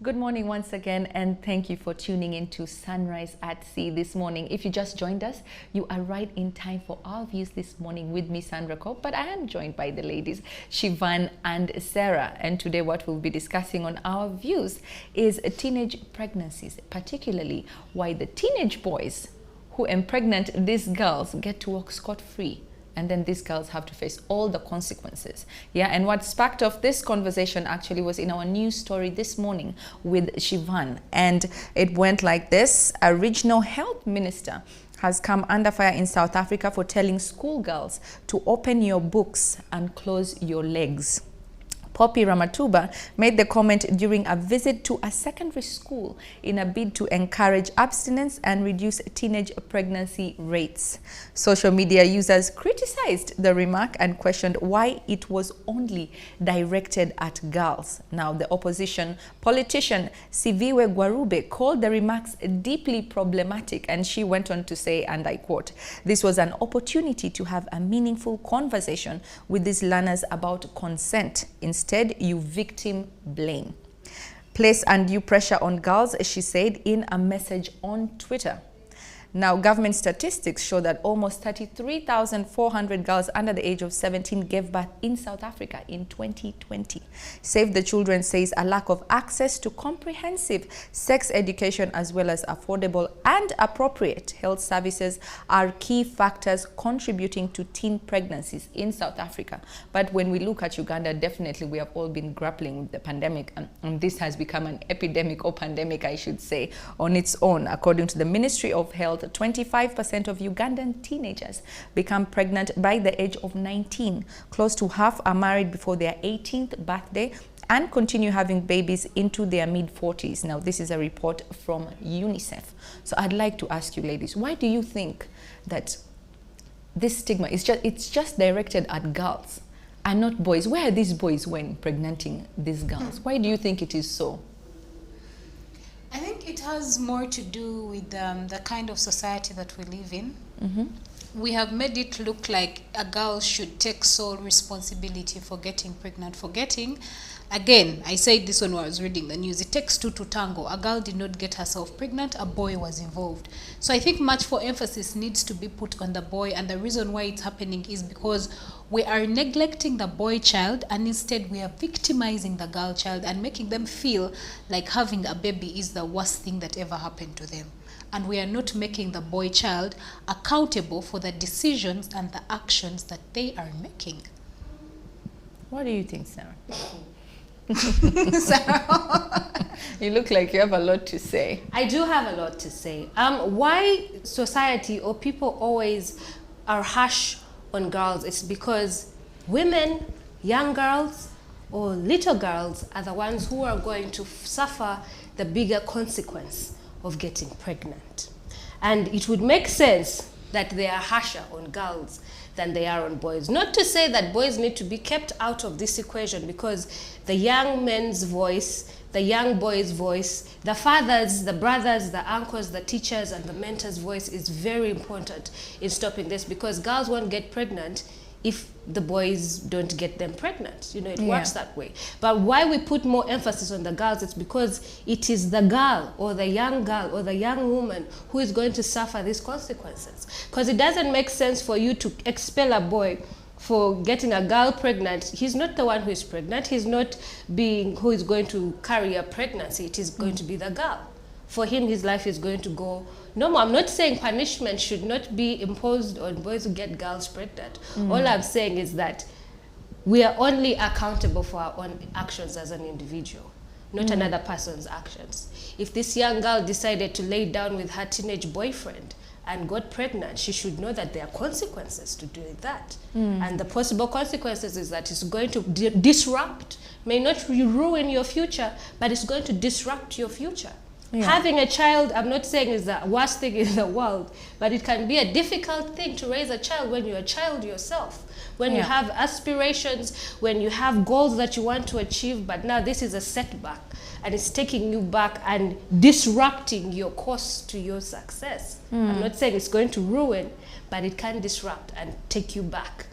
Good morning once again, and thank you for tuning in to Sunrise at Sea this morning. If you just joined us, you are right in time for our views this morning with me, Sandra Kopp, but I am joined by the ladies, Shivan and Sarah. And today what we'll be discussing on our views is teenage pregnancies, particularly why the teenage boys who impregnate these girls get to walk scot-free. And then these girls have to face all the consequences. Yeah, and what sparked off this conversation actually was in our news story this morning with Shivan. And it went like this: a regional health minister has come under fire in South Africa for telling schoolgirls to open your books and close your legs. Poppy Ramatuba made the comment during a visit to a secondary school in a bid to encourage abstinence and reduce teenage pregnancy rates. Social media users criticized the remark and questioned why it was only directed at girls. Now, the opposition politician Siviwe Gwarube called the remarks deeply problematic, and she went on to say, and I quote, "This was an opportunity to have a meaningful conversation with these learners about consent. Instead, you victim blame. Place undue pressure on girls," she said in a message on Twitter. Now, government statistics show that almost 33,400 girls under the age of 17 gave birth in South Africa in 2020. Save the Children says a lack of access to comprehensive sex education as well as affordable and appropriate health services are key factors contributing to teen pregnancies in South Africa. But when we look at Uganda, definitely we have all been grappling with the pandemic, and this has become an epidemic, or pandemic I should say, on its own. According to the Ministry of Health, 25% of Ugandan teenagers become pregnant by the age of 19. Close to half are married before their 18th birthday and continue having babies into their mid-40s. Now, this is a report from UNICEF. So I'd like to ask you ladies, why do you think that this stigma is just directed at girls and not boys? Where are these boys when pregnanting these girls? Why do you think it is so? I think it has more to do with the kind of society that we live in. We have made it look like a girl should take sole responsibility for getting pregnant, forgetting, again, I said this when I was reading the news, it takes two to tango. A girl did not get herself pregnant, a boy was involved. So I think much more emphasis needs to be put on the boy, and the reason why it's happening is because we are neglecting the boy child, and instead we are victimizing the girl child and making them feel like having a baby is the worst thing that ever happened to them. And we are not making the boy child accountable for the decisions and the actions that they are making. What do you think, Sarah? Sarah? You look like you have a lot to say. I do have a lot to say. Why society or people always are harsh on girls is because women, young girls, or little girls are the ones who are going to suffer the bigger consequence of getting pregnant. And it would make sense that they are harsher on girls than they are on boys. Not to say that boys need to be kept out of this equation, because the young men's voice, the young boys' voice, the fathers, the brothers, the uncles, the teachers, and the mentors' voice is very important in stopping this, because girls won't get pregnant if the boys don't get them pregnant. You know, it works that way. But why we put more emphasis on the girls, it's because it is the girl or the young woman who is going to suffer these consequences. Because it doesn't make sense for you to expel a boy for getting a girl pregnant. He's not the one who is pregnant. He's not being who is going to carry a pregnancy. It is going to be the girl. For him, his life is going to go normal. I'm not saying punishment should not be imposed on boys who get girls pregnant. All I'm saying is that we are only accountable for our own actions as an individual, not another person's actions. If this young girl decided to lay down with her teenage boyfriend and got pregnant, she should know that there are consequences to doing that. And the possible consequences is that it's going to disrupt, may not ruin your future, but it's going to disrupt your future. Having a child, I'm not saying is the worst thing in the world, but it can be a difficult thing to raise a child when you're a child yourself. When you have aspirations, when you have goals that you want to achieve, but now this is a setback and it's taking you back and disrupting your course to your success. I'm not saying it's going to ruin, but it can disrupt and take you back.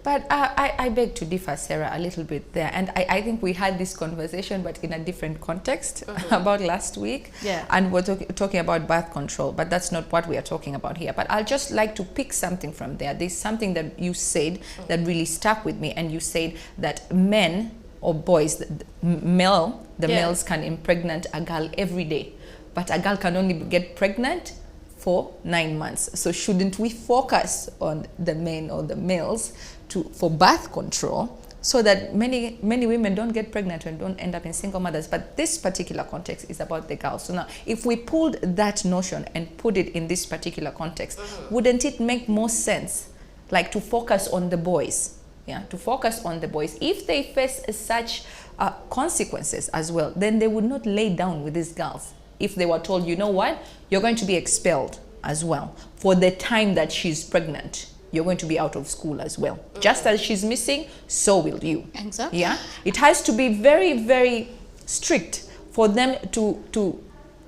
But I beg to differ, Sarah, a little bit there. And I think we had this conversation, but in a different context about last week. Yeah. And we're talking about birth control, but that's not what we are talking about here. But I'll just like to pick something from there. There's something that you said that really stuck with me. And you said that men or boys, the males can impregnate a girl every day. But a girl can only get pregnant for 9 months. So shouldn't we focus on the men or the males for birth control so that many women don't get pregnant and don't end up in single mothers? But this particular context is about the girls. So now, if we pulled that notion and put it in this particular context, wouldn't it make more sense, like, to focus on the boys? Yeah, to focus on the boys. If they face such consequences as well, then they would not lay down with these girls. If they were told, you know what, you're going to be expelled as well for the time that she's pregnant. You're going to be out of school as well. Just as she's missing, so will you. Exactly. Yeah. It has to be very, very strict for them to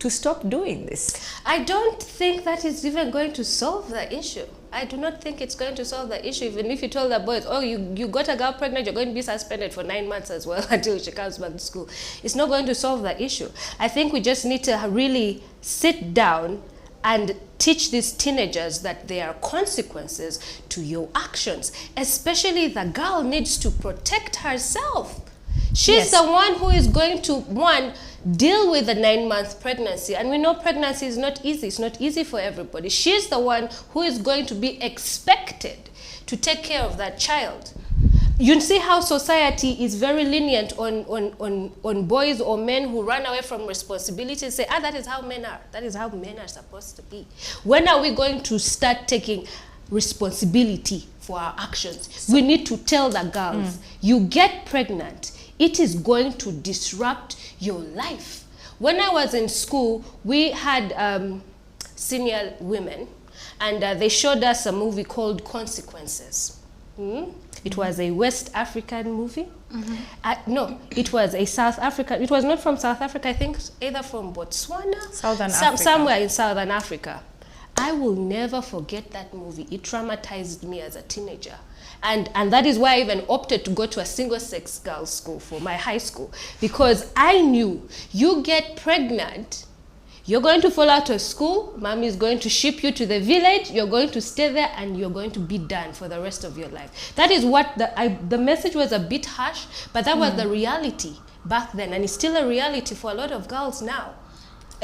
stop doing this. I don't think that is even going to solve the issue. I do not think it's going to solve the issue. Even if you told the boys, oh, you got a girl pregnant, you're going to be suspended for 9 months as well until she comes back to school. It's not going to solve the issue. I think we just need to really sit down and teach these teenagers that there are consequences to your actions. Especially the girl needs to protect herself. She's the one who is going to, deal with the 9-month pregnancy. And we know pregnancy is not easy. It's not easy for everybody. She's the one who is going to be expected to take care of that child. You see how society is very lenient on boys or men who run away from responsibility and say, that is how men are. That is how men are supposed to be. When are we going to start taking responsibility for our actions? We need to tell the girls, you get pregnant, it is going to disrupt your life. When I was in school, we had senior women, and they showed us a movie called Consequences. It was a West African movie. No, it was a South African. It was not from South Africa, I think, either from Botswana, somewhere in Southern Africa. I will never forget that movie. It traumatized me as a teenager. And that is why I even opted to go to a single-sex girls' school for my high school, because I knew you get pregnant, you're going to fall out of school, mommy is going to ship you to the village, you're going to stay there, and you're going to be done for the rest of your life. That is what the message was a bit harsh, but that was the reality back then, and it's still a reality for a lot of girls now.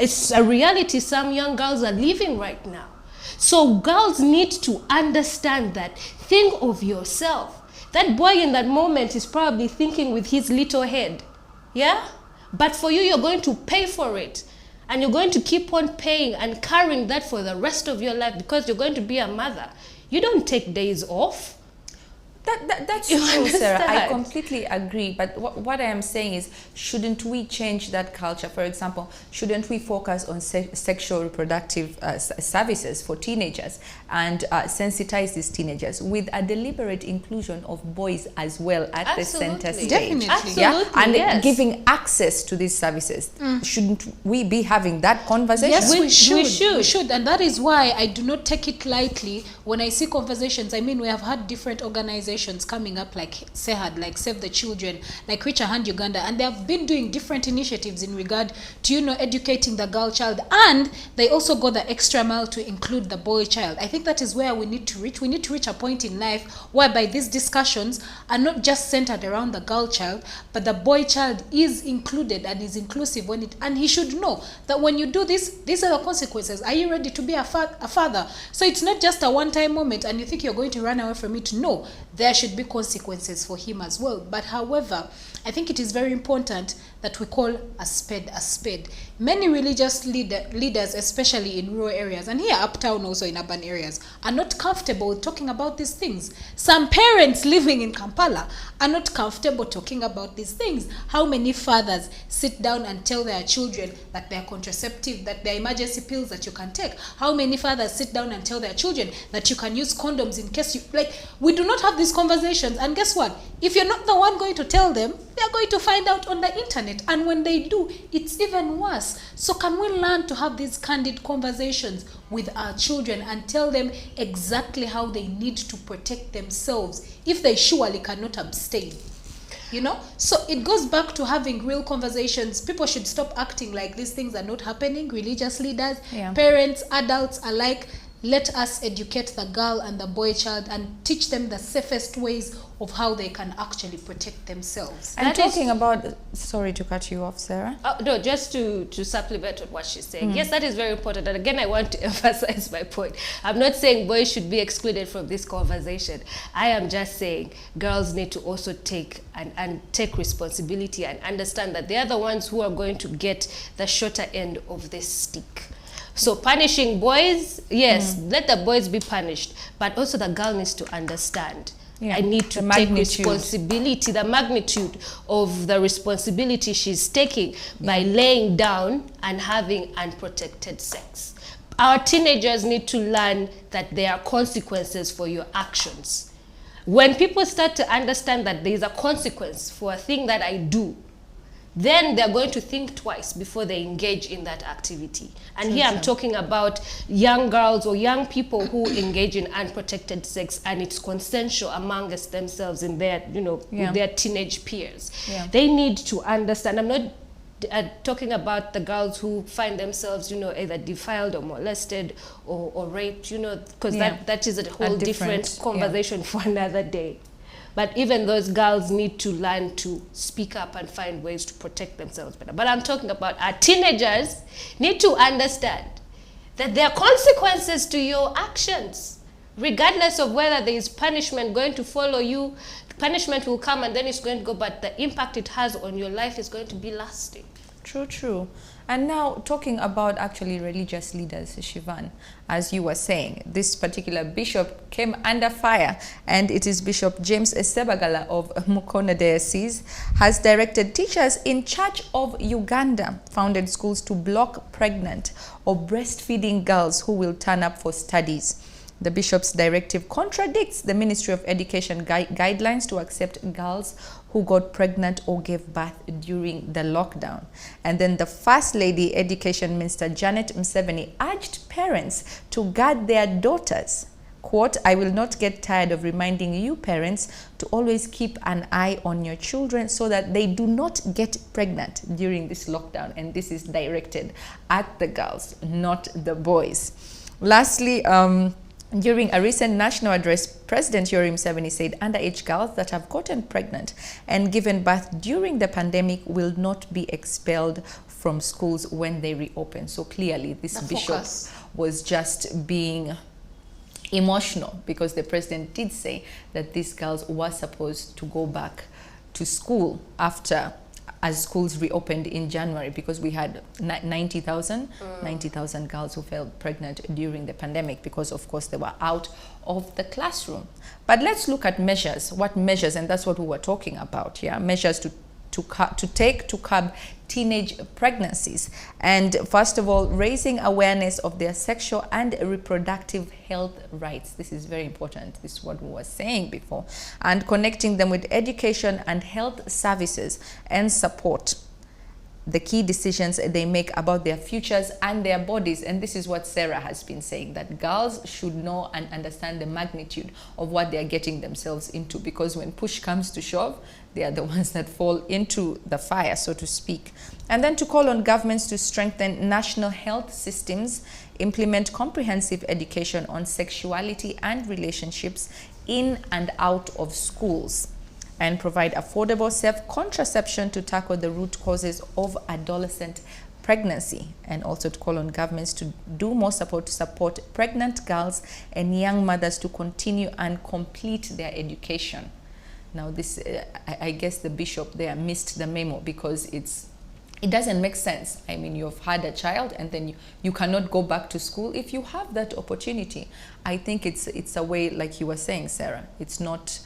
It's a reality some young girls are living right now. So girls need to understand that. Think of yourself. That boy in that moment is probably thinking with his little head. Yeah? But for you, you're going to pay for it. And you're going to keep on paying and carrying that for the rest of your life because you're going to be a mother. You don't take days off. That's true, Sarah. I completely agree. But what I am saying is, shouldn't we change that culture? For example, shouldn't we focus on sexual reproductive services for teenagers and sensitize these teenagers with a deliberate inclusion of boys as well at the center stage? Definitely. Absolutely. And giving access to these services. Shouldn't we be having that conversation? Yes, we should. And that is why I do not take it lightly when I see conversations. I mean, we have had different organizations coming up like SEHAD, like Save the Children, like Reach a Hand Uganda, and they have been doing different initiatives in regard to, educating the girl child, and they also go the extra mile to include the boy child. I think that is where we need to reach. We need to reach a point in life whereby these discussions are not just centered around the girl child, but the boy child is included and is inclusive and he should know that when you do this, these are the consequences. Are you ready to be a father? So it's not just a one-time moment and you think you're going to run away from it. No, there should be consequences for him as well. But however, I think it is very important that we call a spade a spade. Many religious leaders, especially in rural areas, and here uptown also in urban areas, are not comfortable with talking about these things. Some parents living in Kampala are not comfortable talking about these things. How many fathers sit down and tell their children that they are contraceptive, that they are emergency pills that you can take? How many fathers sit down and tell their children that you can use condoms in case you... we do not have these conversations. And guess what? If you're not the one going to tell them, they're going to find out on the internet. And when they do, it's even worse. So can we learn to have these candid conversations with our children and tell them exactly how they need to protect themselves if they surely cannot abstain? You know, so it goes back to having real conversations. People should stop acting like these things are not happening. Religious leaders, parents, adults alike, let us educate the girl and the boy child and teach them the safest ways of how they can actually protect themselves. And talking about, sorry to cut you off, Sarah. No, just to supplement on what she's saying. Yes, that is very important. And again, I want to emphasize my point. I'm not saying boys should be excluded from this conversation. I am just saying girls need to also take responsibility and understand that they are the ones who are going to get the shorter end of this stick. So punishing boys, yes, let the boys be punished, but also the girl needs to understand. I need to take responsibility, the magnitude of the responsibility she's taking by laying down and having unprotected sex. Our teenagers need to learn that there are consequences for your actions. When people start to understand that there is a consequence for a thing that I do, then they're going to think twice before they engage in that activity. And here I'm talking about young girls or young people who engage in unprotected sex, and it's consensual amongst themselves in their, with their teenage peers. They need to understand. I'm not talking about the girls who find themselves, either defiled or molested or raped, because that is a whole different conversation for another day. But even those girls need to learn to speak up and find ways to protect themselves better. But I'm talking about our teenagers need to understand that there are consequences to your actions. Regardless of whether there is punishment going to follow you, the punishment will come and then it's going to go, but the impact it has on your life is going to be lasting. True. And now talking about actually religious leaders, Shivan, as you were saying, this particular bishop came under fire, and it is Bishop James Sebagala of Mukono Diocese has directed teachers in Church of Uganda founded schools to block pregnant or breastfeeding girls who will turn up for studies. The bishop's directive contradicts the Ministry of Education guidelines to accept girls who got pregnant or gave birth during the lockdown. And then the First Lady Education Minister Janet Museveni urged parents to guard their daughters. Quote, "I will not get tired of reminding you parents to always keep an eye on your children so that they do not get pregnant during this lockdown." And this is directed at the girls, not the boys. Lastly, during a recent national address, President Yoweri Museveni said underage girls that have gotten pregnant and given birth during the pandemic will not be expelled from schools when they reopen. So clearly this bishop was just being emotional, because the president did say that these girls were supposed to go back to school as schools reopened in January, because we had 90,000 girls who fell pregnant during the pandemic because, of course, they were out of the classroom. But let's look at measures. What measures? And that's what we were talking about here. Measures to take to curb teenage pregnancies. And first of all, raising awareness of their sexual and reproductive health rights. This is very important. This is what we were saying before. And connecting them with education and health services and support the key decisions they make about their futures and their bodies. And this is what Sarah has been saying, that girls should know and understand the magnitude of what they are getting themselves into, because when push comes to shove, they are the ones that fall into the fire, so to speak. And then to call on governments to strengthen national health systems, implement comprehensive education on sexuality and relationships in and out of schools, and provide affordable self-contraception to tackle the root causes of adolescent pregnancy, and also to call on governments to do more support to support pregnant girls and young mothers to continue and complete their education. Now this, I guess the bishop there missed the memo, because it doesn't make sense. I mean, you've had a child and then you cannot go back to school. If you have that opportunity, I think it's a way, like you were saying, Sarah, it's not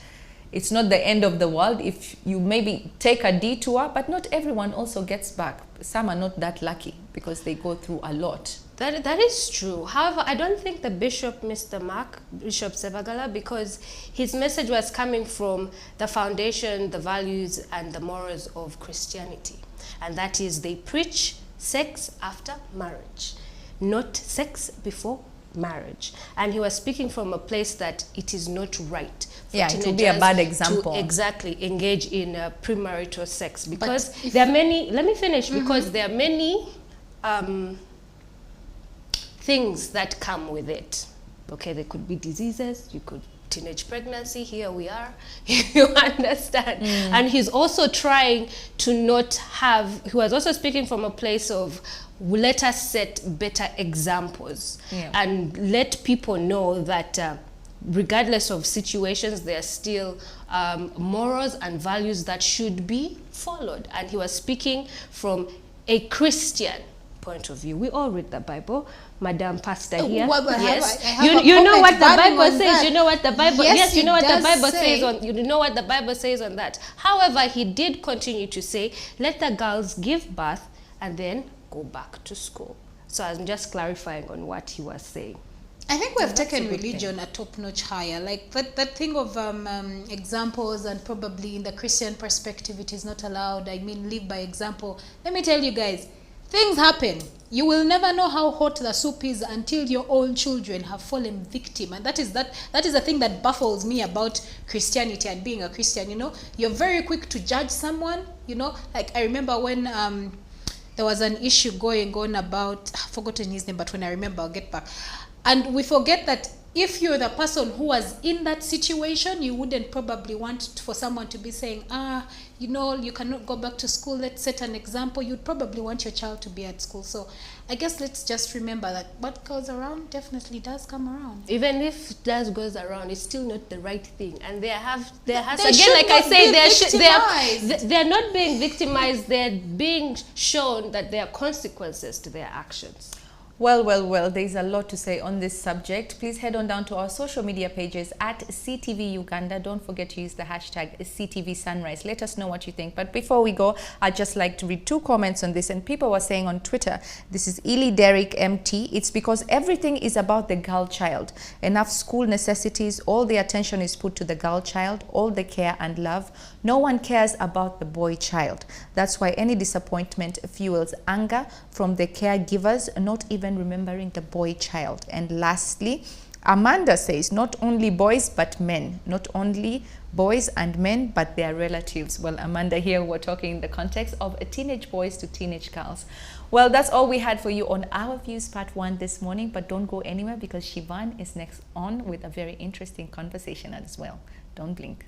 the end of the world if you maybe take a detour, but not everyone also gets back. Some are not that lucky because they go through a lot. That is true. However, I don't think the Bishop, Bishop Sebagala, because his message was coming from the foundation, the values, and the morals of Christianity. And that is, they preach sex after marriage, not sex before marriage. And he was speaking from a place that it is not right for it would be a bad example to exactly engage in premarital sex, because there are many, let me finish, because there are many things that come with it. Okay, there could be diseases, you could teenage pregnancy, here we are, you understand. And he's also trying to not have, he was also speaking from a place of, let us set better examples and let people know that regardless of situations, there are still morals and values that should be followed. And he was speaking from a Christian point of view. We all read the Bible, Madam Pastor here. Yes, you know what the Bible says. You know what the Bible. Yes, you know what the Bible says on. You know what the Bible says on that. However, he did continue to say, let the girls give birth and then go back to school. So I'm just clarifying on what he was saying. I think we've taken religion a top-notch higher. Like that thing of examples, and probably in the Christian perspective, it is not allowed. I mean, live by example. Let me tell you guys, things happen. You will never know how hot the soup is until your own children have fallen victim. And that is the thing that baffles me about Christianity and being a Christian. You know, you're very quick to judge someone. You know, like I remember when there was an issue going on about, I've forgotten his name, but when I remember, I'll get back. And we forget that if you're the person who was in that situation, you wouldn't probably want for someone to be saying, you know, you cannot go back to school, let's set an example. You'd probably want your child to be at school. So I guess let's just remember that what goes around definitely does come around. Even if it does goes around, it's still not the right thing. And they're not being victimized, they're being shown that there are consequences to their actions. Well, there's a lot to say on this subject. Please head on down to our social media pages at CTV Uganda. Don't forget to use the hashtag CTV Sunrise. Let us know what you think. But before we go, I'd just like to read 2 comments on this. And people were saying on Twitter, this is Eli Derrick MT, it's because everything is about the girl child. Enough school necessities, all the attention is put to the girl child, all the care and love. No one cares about the boy child. That's why any disappointment fuels anger from the caregivers, not even remembering the boy child. And lastly, Amanda says, not only boys but men, not only boys and men but their relatives. Well, Amanda, here we're talking in the context of teenage boys to teenage girls. Well, that's all we had for you on Our Views Part 1 this morning, but don't go anywhere because Siobhan is next on with a very interesting conversation as well. Don't blink.